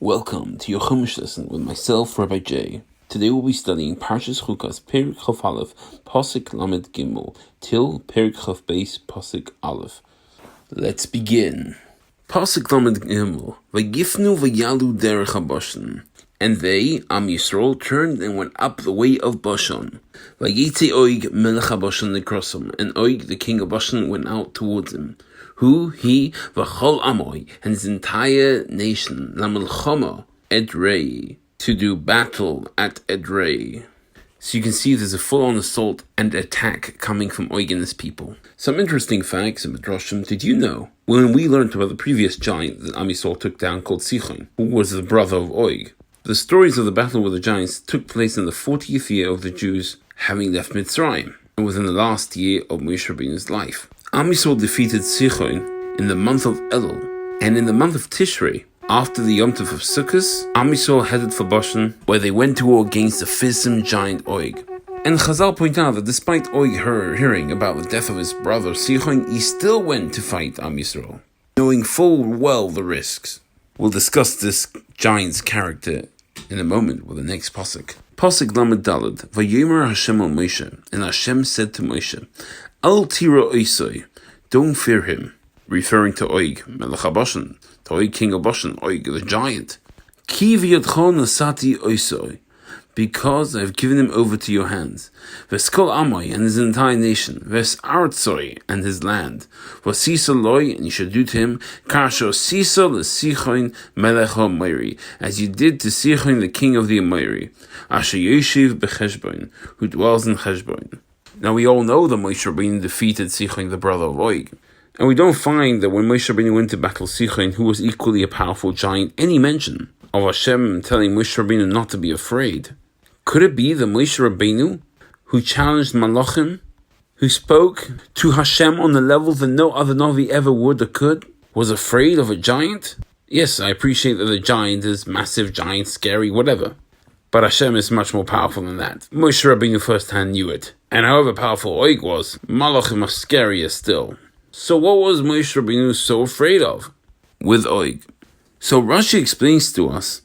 Welcome to your Chumash lesson with myself, Rabbi J. Today we'll be studying Parshas Chukas, Perik Chaf Aleph, Pasuk Lamed Gimel, till Perik Chaf Beis, Pasuk Aleph. Let's begin. Pasuk Lamed Gimel, Vayifnu vayalu derech haBashan. And they, Am Yisrael, turned and went up the way of Bashan. Vayitze Oig melech haBashan nekrosam, and Oig, the king of Bashan, went out towards him. Who, he, v'chol amoy, and his entire nation, lamelchama, Edrei, to do battle at Edrei. So you can see there's a full-on assault and attack coming from Oig and his people. Some interesting facts in Midrashim. Did you know, when we learned about the previous giant that Am Yisrael took down called Sichon, who was the brother of Oig, the stories of the battle with the giants took place in the 40th year of the Jews having left Mitzrayim, and within the last year of Moshe Rabbeinu's life. Am Yisrael defeated Sichon in the month of Elul, and in the month of Tishrei, after the Yom Tov of Chukas, Am Yisrael headed for Bashan, where they went to war against the fearsome giant Oig. And Chazal point out that despite Oig hearing about the death of his brother Sichon, he still went to fight Am Yisrael, knowing full well the risks. We'll discuss this giant's character in a moment with the next pasuk. Pasuk Lamed Daled, Vayomer Hashem al Moshe, and Hashem said to Moshe, Al tira oisoi, don't fear him, referring to Oig, Melech HaBashan, to Oig, king of Bashan, Oig, the giant. Ki v'yadcho nasati oisoi, because I have given him over to your hands. V'skol amoy, and his entire nation. V'es artzoi, and his land. V'sisa loy, and you shall do to him, kasho sisa l'sichon melech ha'Amori, as you did to Sichon, the king of the Amori, asher yoshiv b'cheshbon, who dwells in Cheshbon. Now we all know that Moshe Rabbeinu defeated Sichon, the brother of Oig. And we don't find that when Moshe Rabbeinu went to battle Sichon, who was equally a powerful giant, any mention of Hashem telling Moshe Rabbeinu not to be afraid. Could it be the Moshe Rabbeinu who challenged Malachim, who spoke to Hashem on the level that no other Navi ever would or could, was afraid of a giant? Yes, I appreciate that a giant is massive, giant, scary, whatever. But Hashem is much more powerful than that. Moshe Rabbeinu firsthand knew it. And however powerful Oig was, Malachim are scarier still. So what was Moshe Rabbeinu so afraid of with Oig? So Rashi explains to us,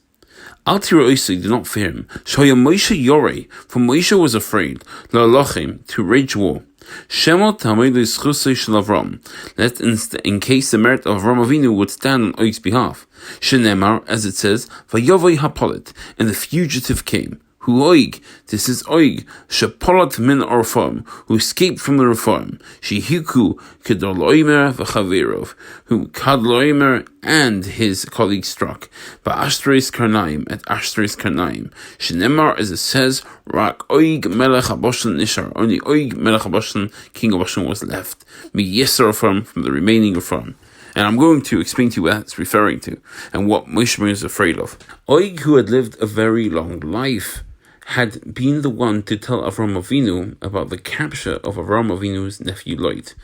Al tira oisoi, do not fear him. Shoya Moshe yorei, for Moshe was afraid, la'alachim, to wage war. Shemot tamei l'schusei shel Avram, that in case the merit of Avram Avinu would stand on Oig's behalf. Shenemar, as it says, vayovoi hapolit, and the fugitive came. Who Oig, this is Oig, shepolat min orfam, who escaped from the reform. Shehiku kedor loimer v'chaverov, who kad loimer and his colleague struck. Ba'ashtreis karnaim, at Ashtreis karnaim. Shenemar, as it says, rak Oig melech haBashan nishar, only Oig melech haBashan, king of Bashan, was left. Mi yeser reform, from the remaining reform. And I'm going to explain to you what it's referring to, and what Moshe Rabbeinu is afraid of. Oig, who had lived a very long life, had been the one to tell Avram Avinu about the capture of Avram Avinu's nephew Lot.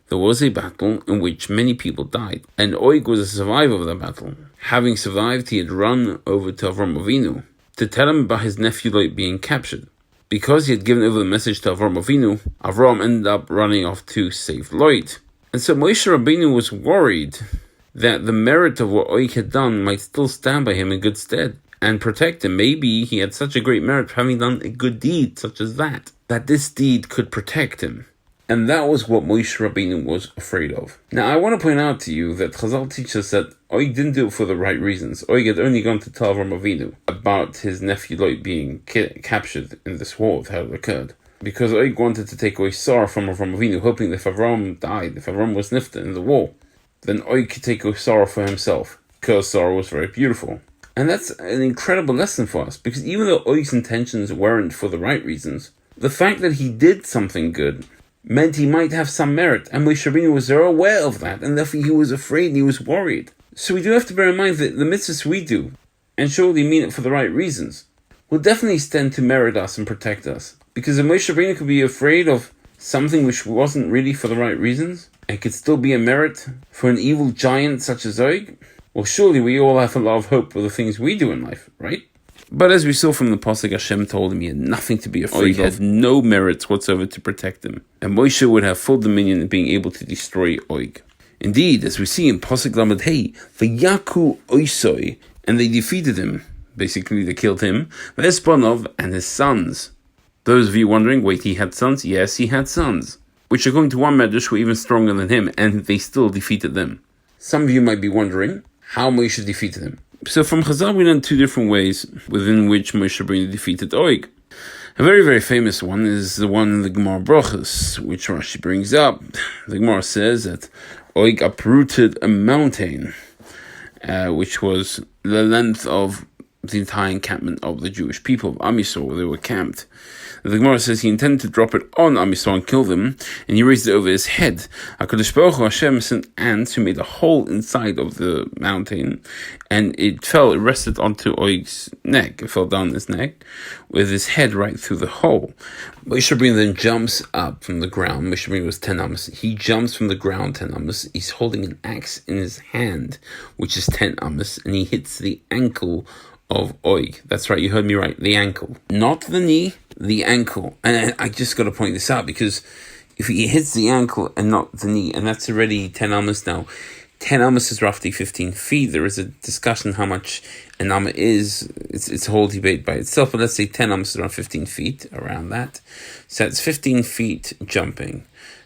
There was a battle in which many people died, and Oig was a survivor of the battle. Having survived, he had run over to Avram Avinu to tell him about his nephew Lot being captured. Because he had given over the message to Avram Avinu, Avram ended up running off to save Lot. And so Moshe Rabbeinu was worried that the merit of what Oig had done might still stand by him in good stead and protect him. Maybe he had such a great merit for having done a good deed such as that this deed could protect him. And that was what Moshe Rabbeinu was afraid of. Now I want to point out to you that Chazal teaches that Oig didn't do it for the right reasons. Oig had only gone to tell Avram Avinu about his nephew Lot being captured in this war that had occurred. Because Oig wanted to take away sorrow from Avram Avinu, hoping that if Avram died, if Avram was nifta in the war, then Oig could take away sorrow for himself, because sorrow was very beautiful. And that's an incredible lesson for us, because even though Oig's intentions weren't for the right reasons, the fact that he did something good meant he might have some merit, and Moshe Rabbeinu was very aware of that, and therefore he was afraid and he was worried. So we do have to bear in mind that the mitzvahs we do, and surely mean it for the right reasons, will definitely stand to merit us and protect us. Because if Moshe Rabbeinu could be afraid of something which wasn't really for the right reasons, and could still be a merit for an evil giant such as Oig, well, surely we all have a lot of hope for the things we do in life, right? But as we saw from the pasuk, Hashem told him he had nothing to be afraid of. He had no merits whatsoever to protect him. And Moshe would have full dominion in being able to destroy Oig. Indeed, as we see in pasuk Lamed Hey, V'yaku oisoi, and they defeated him. Basically, they killed him, Vespanov, and his sons. Those of you wondering, wait, he had sons? Yes, he had sons, which according to one medrash were even stronger than him, and they still defeated them. Some of you might be wondering how Moshe defeated him. So from Chazal we learn two different ways within which Moshe Rabbeinu defeated Og. A very, very famous one is the one in the Gemara Brochus, which Rashi brings up. The Gemara says that Og uprooted a mountain, which was the length of the entire encampment of the Jewish people of Am Yisrael, where they were camped. The Gemara says he intended to drop it on Am Yisrael and kill them, and he raised it over his head. HaKadosh Baruch Hu Hashem sent ants who made a hole inside of the mountain, and it rested onto Og's neck. It fell down his neck, with his head right through the hole. Moshe Rabbeinu then jumps up from the ground. Moshe Rabbeinu was 10 amos. He jumps from the ground 10 amos. He's holding an axe in his hand, which is 10 amos, and he hits the ankle of Og. That's right, you heard me right, the ankle. Not the knee, the ankle. And I just got to point this out, because if he hits the ankle and not the knee, and that's already 10 amos now, 10 amos is roughly 15 feet. There is a discussion how much an amma is. It's a whole debate by itself, but let's say 10 amos is around 15 feet, around that. So that's 15 feet jumping.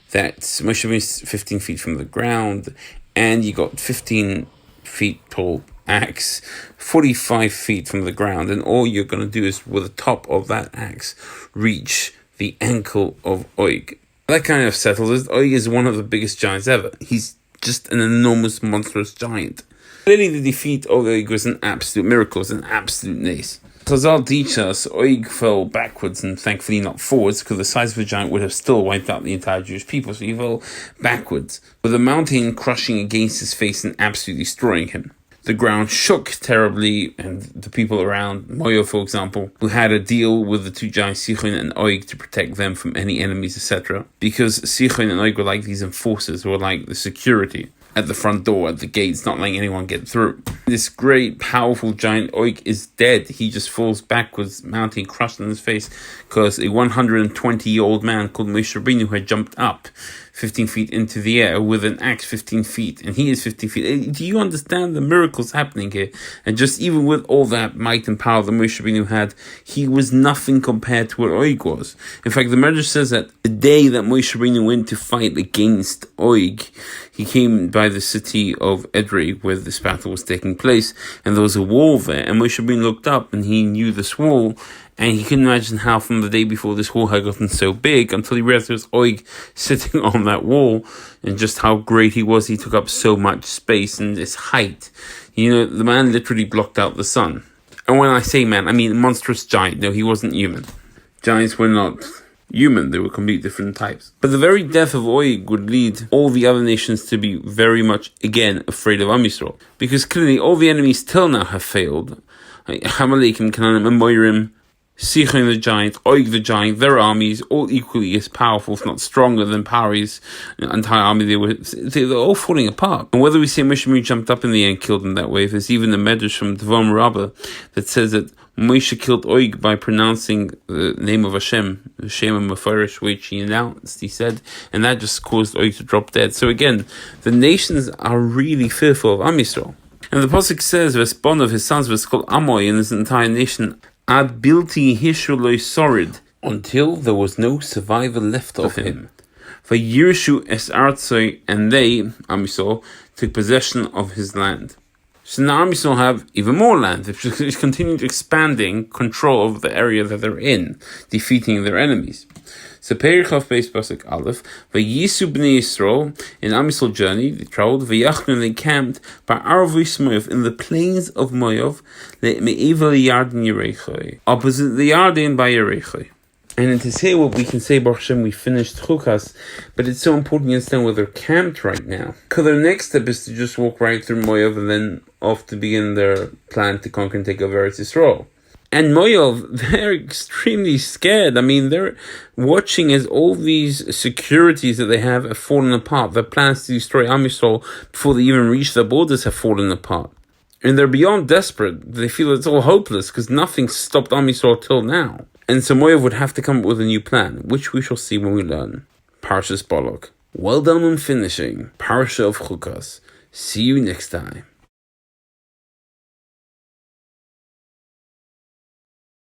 That's Moshe Rabbeinu's 15 feet from the ground, and you got 15 feet tall axe 45 feet from the ground, and all you're going to do is with the top of that axe reach the ankle of Og. That kind of settles it. Og is one of the biggest giants ever. He's just an enormous, monstrous giant. Clearly the defeat of Og was an absolute miracle, was an absolute nace. Chazal teach us Og fell backwards and thankfully not forwards, because the size of a giant would have still wiped out the entire Jewish people, so he fell backwards, with the mountain crushing against his face and absolutely destroying him. The ground shook terribly, and the people around, Moyo for example, who had a deal with the two giants Sichon and Og to protect them from any enemies, etc. Because Sichon and Og were like these enforcers, were like the security at the front door, at the gates, not letting anyone get through. This great, powerful giant Og is dead. He just falls backwards, mountain crushed in his face, because a 120-year-old man called Moshe Rabbeinu had jumped up 15 feet into the air with an axe 15 feet, and he is 15 feet. Do you understand the miracles happening here? And just even with all that might and power that Moshe Rabbeinu had, he was nothing compared to what Og was. In fact, the Medrash says that the day that Moshe Rabbeinu went to fight against Og, he came by the city of Edrei, where this battle was taking place, and there was a wall there, and Moshe Rabbeinu looked up, and he knew this wall, and he couldn't imagine how from the day before this wall had gotten so big, until he realized there was Og sitting on that wall, and just how great he was. He took up so much space and this height. You know, the man literally blocked out the sun. And when I say man, I mean monstrous giant. No, he wasn't human. Giants were not human. They were completely different types. But the very death of Og would lead all the other nations to be very much, again, afraid of Am Yisrael. Because clearly all the enemies till now have failed. Hamalekim, Canaanim, Amorim, Sichon the giant, Og the giant, their armies, all equally as powerful, if not stronger than Pari's entire army. They're all falling apart. And whether we say Moshe Rabbeinu jumped up in the air and killed them that way, there's even a medrash from Dvom Rabbah that says that Moshe killed Og by pronouncing the name of Hashem, Hashem Mefarish, which he announced, he said, and that just caused Og to drop dead. So again, the nations are really fearful of Am Yisrael. And the Pasuk says, Vesbon of his sons was called Amoy, and his entire nation, Ad bilti hishuloi sorid, until there was no survivor left of him. For Yirshu es artzoi, and they, Am Yisrael, took possession of his land. So now Am Yisrael have even more land. They continued expanding control of the area that they're in, defeating their enemies. So Perich of Beis Pasuk Aleph, Vayisu b'nei Yisrael, in Am Yisrael journey, they traveled, Vayachnu, they camped, by Arvis Moav, in the plains of Moav, Me'eva Yarden Yerechoi, opposite the Yarden by Yerechoi. And it is here what we can say, Baruch Hashem, we finished Chukas, but it's so important you understand where they're camped right now. Because their next step is to just walk right through Moav and then off to begin their plan to conquer and take over Eretz Yisrael. And Moav, they're extremely scared. I mean, they're watching as all these securities that they have fallen apart. Their plans to destroy Am Yisrael before they even reach their borders have fallen apart. And they're beyond desperate. They feel it's all hopeless because nothing stopped Am Yisrael till now. And so Moav would have to come up with a new plan, which we shall see when we learn. Parshas Balak. Well done on finishing. Parsha of Chukas. See you next time.